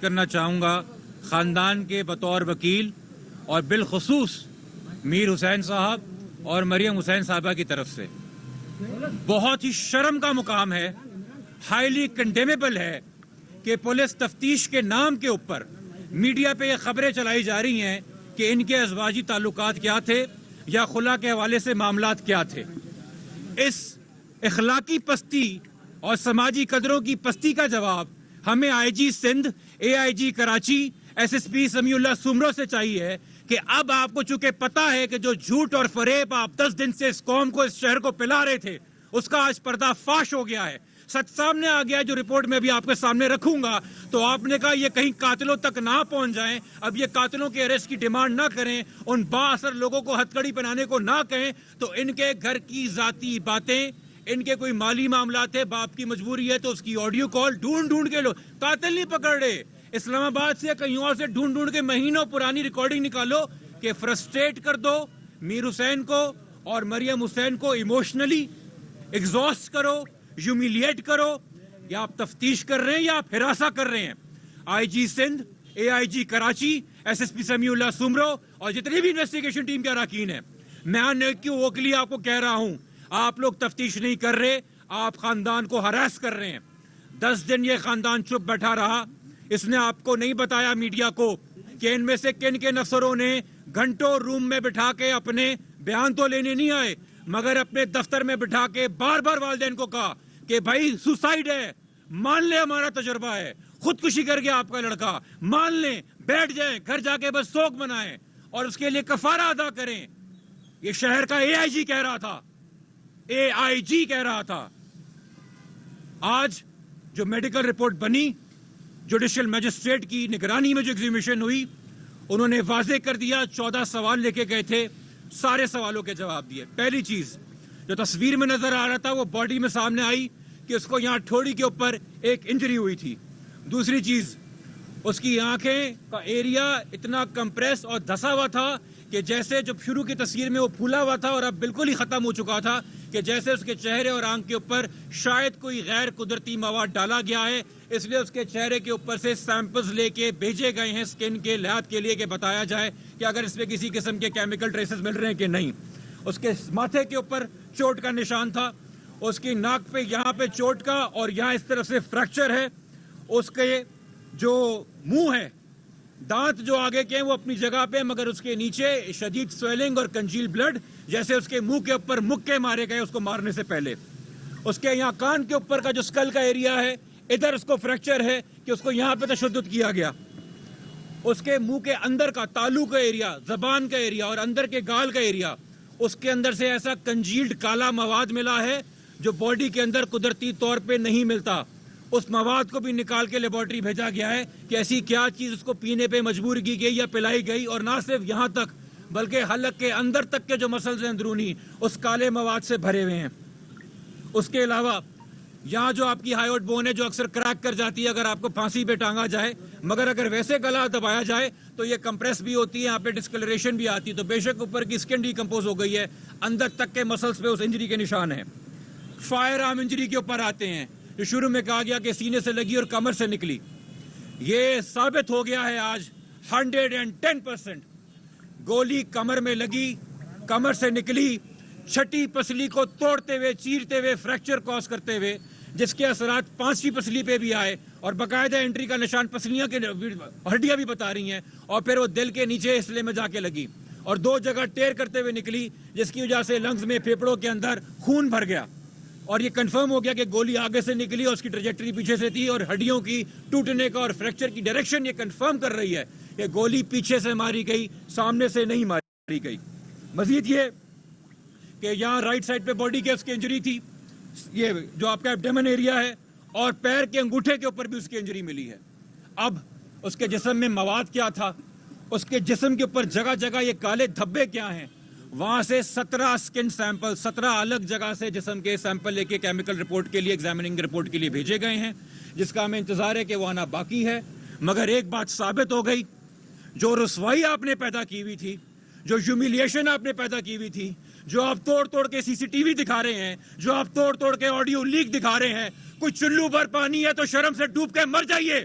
کرنا چاہوں گا خاندان کے بطور وکیل اور بالخصوص میر حسین صاحب اور مریم حسین صاحبہ کی طرف سے بہت ہی شرم کا مقام ہے، ہائیلی کنڈیمیبل ہے کہ پولیس تفتیش کے نام کے اوپر میڈیا پہ یہ خبریں چلائی جا رہی ہیں کہ ان کے ازواجی تعلقات کیا تھے یا خلا کے حوالے سے معاملات کیا تھے۔ اس اخلاقی پستی اور سماجی قدروں کی پستی کا جواب ہمیں آئی جی سندھ، اے آئی جی کراچی، ایس ایس پی سمیع اللہ سومرو سے چاہیے کہ اب آپ کو چونکہ پتا ہے کہ جو جھوٹ اور فریب آپ 10 دن سے اس قوم کو، اس شہر کو پلا رہے تھے، اس کا آج پردہ فاش ہو گیا ہے، سچ سامنے آ گیا۔ جو رپورٹ میں بھی آپ کے سامنے رکھوں گا تو آپ نے کہا یہ کہیں قاتلوں تک نہ پہنچ جائیں، اب یہ قاتلوں کے اریسٹ کی ڈیمانڈ نہ کریں، ان با اثر لوگوں کو ہتھکڑی پہنانے کو نہ کہیں، تو ان کے گھر کی ذاتی باتیں، ان کے کوئی مالی معاملات ہے، باپ کی مجبوری ہے تو اس کی آڈیو کال ڈھونڈ کے لو، قاتل نہیں پکڑ رہے، اسلام آباد سے کہیں اور سے ڈھونڈ کے مہینوں پرانی ریکارڈنگ نکالو کہ فرسٹریٹ کر دو میر حسین کو اور مریم حسین کو، ایموشنلی ایگزاسٹ کرو، ہیومیلیٹ کرو، یا آپ تفتیش کر رہے ہیں یا آپ ہراساں کر رہے ہیں۔ آئی جی سندھ، اے آئی جی کراچی، ایس ایس پی سمیع اللہ سومرو اور جتنی بھی انویسٹیگیشن ٹیم کے اراکین ہیں، میں کیوں وکیلی آپ کو کہہ رہا ہوں، آپ لوگ تفتیش نہیں کر رہے، آپ خاندان کو ہراس کر رہے ہیں۔ 10 دن یہ خاندان چپ بیٹھا رہا، اس نے آپ کو نہیں بتایا میڈیا کو کہ ان میں سے کن کے افسروں نے گھنٹوں روم میں بٹھا کے اپنے بیان تو لینے نہیں آئے، مگر اپنے دفتر میں بٹھا کے بار بار والدین کو کہا کہ بھائی سوسائیڈ ہے، مان لیں ہمارا تجربہ ہے، خودکشی کر گیا آپ کا لڑکا، مان لیں، بیٹھ جائیں، گھر جا کے بس سوگ منائیں اور اس کے لیے کفارہ ادا کریں۔ یہ شہر کا اے آئی جی کہہ رہا تھا، اے آئی جی کہہ رہا تھا۔ آج جو میڈیکل رپورٹ بنی، جوڈیشل میجسٹریٹ کی نگرانی میں جو ایگزیمیشن ہوئی، انہوں نے واضح کر دیا، 14 سوال لے کے گئے تھے، سارے سوالوں کے جواب دیے۔ پہلی چیز جو تصویر میں نظر آ رہا تھا وہ باڈی میں سامنے آئی کہ اس کو یہاں ٹھوڑی کے اوپر ایک انجری ہوئی تھی۔ دوسری چیز، اس کی آنکھیں کا ایریا اتنا کمپریس اور دھسا ہوا تھا کہ جیسے جب شروع کی تصویر میں وہ پھولا ہوا تھا اور اب بالکل ہی ختم ہو چکا تھا، کہ جیسے اس کے چہرے اور آنکھ کے اوپر شاید کوئی غیر قدرتی مواد ڈالا گیا ہے، اس لیے اس کے چہرے کے اوپر سے سیمپلز لے کے بھیجے گئے ہیں اسکن کے لیب کے لیے کہ بتایا جائے کہ اگر اس میں کسی قسم کے کیمیکل ٹریسز مل رہے ہیں کہ نہیں۔ اس کے ماتھے کے اوپر چوٹ کا نشان تھا، اس کی ناک پہ یہاں پہ چوٹ کا اور یہاں اس طرف سے فریکچر ہے، اس کے جو منہ ہے، دانت جو آگے کے ہیں وہ اپنی جگہ پہ، مگر اس کے نیچے شدید سویلنگ اور کنجیل بلڈ، جیسے اس کے منہ کے اوپر مکے مارے گئے اس کو مارنے سے پہلے۔ اس کے یہاں کان کے اوپر کا جو اسکل کا ایریا ہے، ادھر اس کو فریکچر ہے کہ اس کو یہاں پہ تشدد کیا گیا۔ اس کے منہ کے اندر کا تالو کا ایریا، زبان کا ایریا اور اندر کے گال کا ایریا، اس کے اندر سے ایسا کنجیلڈ کالا مواد ملا ہے جو باڈی کے اندر قدرتی طور پہ نہیں ملتا۔ اس مواد کو بھی نکال کے لیبارٹری بھیجا گیا ہے کہ ایسی کیا چیز اس کو پینے پہ مجبور کی گئی یا پلائی گئی، اور نہ صرف یہاں تک بلکہ حلق کے اندر تک کے جو مسلز ہیں اندرونی، اس کالے مواد سے بھرے ہوئے ہیں۔ اس کے علاوہ یہاں جو آپ کی ہائیوٹ بون ہے جو اکثر کریک کر جاتی ہے اگر آپ کو پھانسی پہ ٹانگا جائے، مگر اگر ویسے گلا دبایا جائے تو یہ کمپریس بھی ہوتی ہے، یہاں پہ ڈسکلریشن بھی آتی ہے، تو بے شک اوپر کی سکن ڈیکمپوز ہو گئی ہے، اندر تک کے مسلز پہ اس انجری کے نشان ہیں۔ فائر آرم انجری کے اوپر آتے ہیں جو شروع میں کہا گیا کہ سینے سے لگی اور کمر سے نکلی۔ یہ ثابت ہو گیا ہے آج 110% گولی کمر میں لگی، کمر سے نکلی، چھٹی پسلی کو توڑتے ہوئے، چیرتے ہوئے، فریکچر کاز کرتے ہوئے، جس کے اثرات 5ویں پسلی پہ بھی آئے اور باقاعدہ انٹری کا نشان پسلیاں کے ہڈیاں بھی بتا رہی ہیں، اور پھر وہ دل کے نیچے حصے میں جا کے لگی اور 2 جگہ ٹیر کرتے ہوئے نکلی، جس کی وجہ سے لنگز میں، پھیپھڑوں کے اندر خون بھر گیا، اور یہ کنفرم ہو گیا کہ گولی آگے سے نکلی اور اس کی ٹریجیکٹری پیچھے سے تھی، اور ہڈیوں کی ٹوٹنے کا اور فریکچر کی ڈائریکشن یہ کنفرم کر رہی ہے کہ گولی پیچھے سے ماری گئی، سامنے سے نہیں ماری گئی۔ مزید یہ کہ یہاں رائٹ سائڈ پہ باڈی کے اس کی انجری تھی، یہ جو آپ کا ایبڈیمن ایریا ہے، اور پیر کے انگوٹھے کے اوپر بھی اس کی انجری ملی ہے۔ اب اس کے جسم میں مواد کیا تھا، اس کے جسم کے اوپر جگہ جگہ یہ کالے دھبے کیا ہیں، وہاں سے 17 سکن سیمپل، 17 الگ جگہ سے جسم کے سیمپل لے کے کیمیکل رپورٹ کے لیے، ایگزامننگ رپورٹ کے لیے بھیجے گئے ہیں، جس کا ہمیں انتظار ہے کہ وہ آنا باقی ہے۔ مگر ایک بات ثابت ہو گئی، جو رسوائی آپ نے پیدا کی ہوئی تھی، جو ہیومیلیشن آپ نے پیدا کی ہوئی تھی، جو آپ توڑ کے سی سی ٹی وی دکھا رہے ہیں، جو آپ توڑ کے آڈیو لیک دکھا رہے ہیں، کوئی چلو بھر پانی ہے تو شرم سے ڈوب کے مر جائیے۔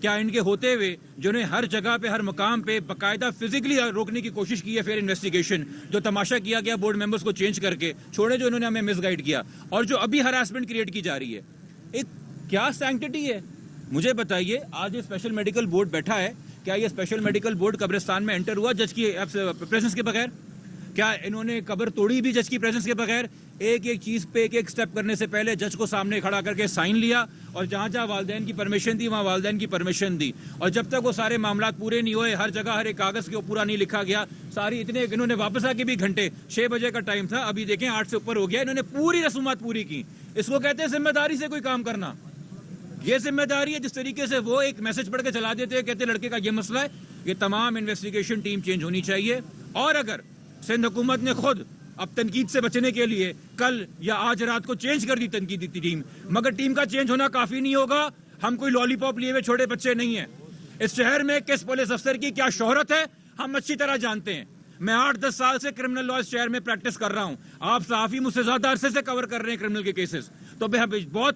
کیا ان کے ہوتے ہوئے جنہیں ہر جگہ پہ ہر مقام پہ باقاعدہ فزیکلی روکنے کی کوشش کی ہے پھر انویسٹیگیشن جو تماشا کیا گیا بورڈ ممبرز کو چینج کر کے چھوڑے جو انہوں نے ہمیں مس گائیڈ کیا اور جو ابھی ہراسمنٹ کریٹ کی جا رہی ہے ایک کیا سینکٹی ہے مجھے بتائیے آج یہ اسپیشل میڈیکل بورڈ بیٹھا ہے کیا یہ اسپیشل میڈیکل بورڈ قبرستان میں انٹر ہوا جج کی پریزنس کے بغیر کیا انہوں نے قبر توڑی بھی جج کی پریزنس کے بغیر ایک ایک چیز پہ ایک ایک سٹیپ کرنے سے پہلے جج کو سامنے کھڑا کر کے سائن لیا اور جہاں جہاں والدین کی پرمیشن دی وہاں والدین کی پرمیشن دی اور جب تک وہ سارے معاملات پورے نہیں ہوئے ہر جگہ ہر ایک کاغذ کے پورا نہیں لکھا گیا ساری اتنے انہوں نے واپس آ کے بھی گھنٹے 6 بجے کا ٹائم تھا ابھی دیکھیں 8 سے اوپر ہو گیا انہوں نے پوری رسومات پوری کی اس کو کہتے ہیں ذمہ داری سے کوئی کام کرنا یہ ذمہ داری ہے جس طریقے سے وہ ایک میسج پڑھ کے چلا دیتے ہیں کہتے لڑکے کا یہ مسئلہ ہے یہ تمام انویسٹیگیشن ٹیم چینج ہونی چاہیے اور اگر سندھ حکومت نے خود اب تنقید سے بچنے کے لیے کل یا آج رات کو چینج کر دی تنقیدی ٹیم مگر ٹیم کا چینج ہونا کافی نہیں ہوگا ہم کوئی لالی پاپ لیے ہوئے چھوٹے بچے نہیں ہیں اس شہر میں کس پولیس افسر کی کیا شہرت ہے ہم اچھی طرح جانتے ہیں میں 8-10 سال سے کرمنل لا اس شہر میں پریکٹس کر رہا ہوں آپ صحافی مجھ سے زیادہ عرصے سے کور کر رہے ہیں کرمنل کے کیسز تو بہت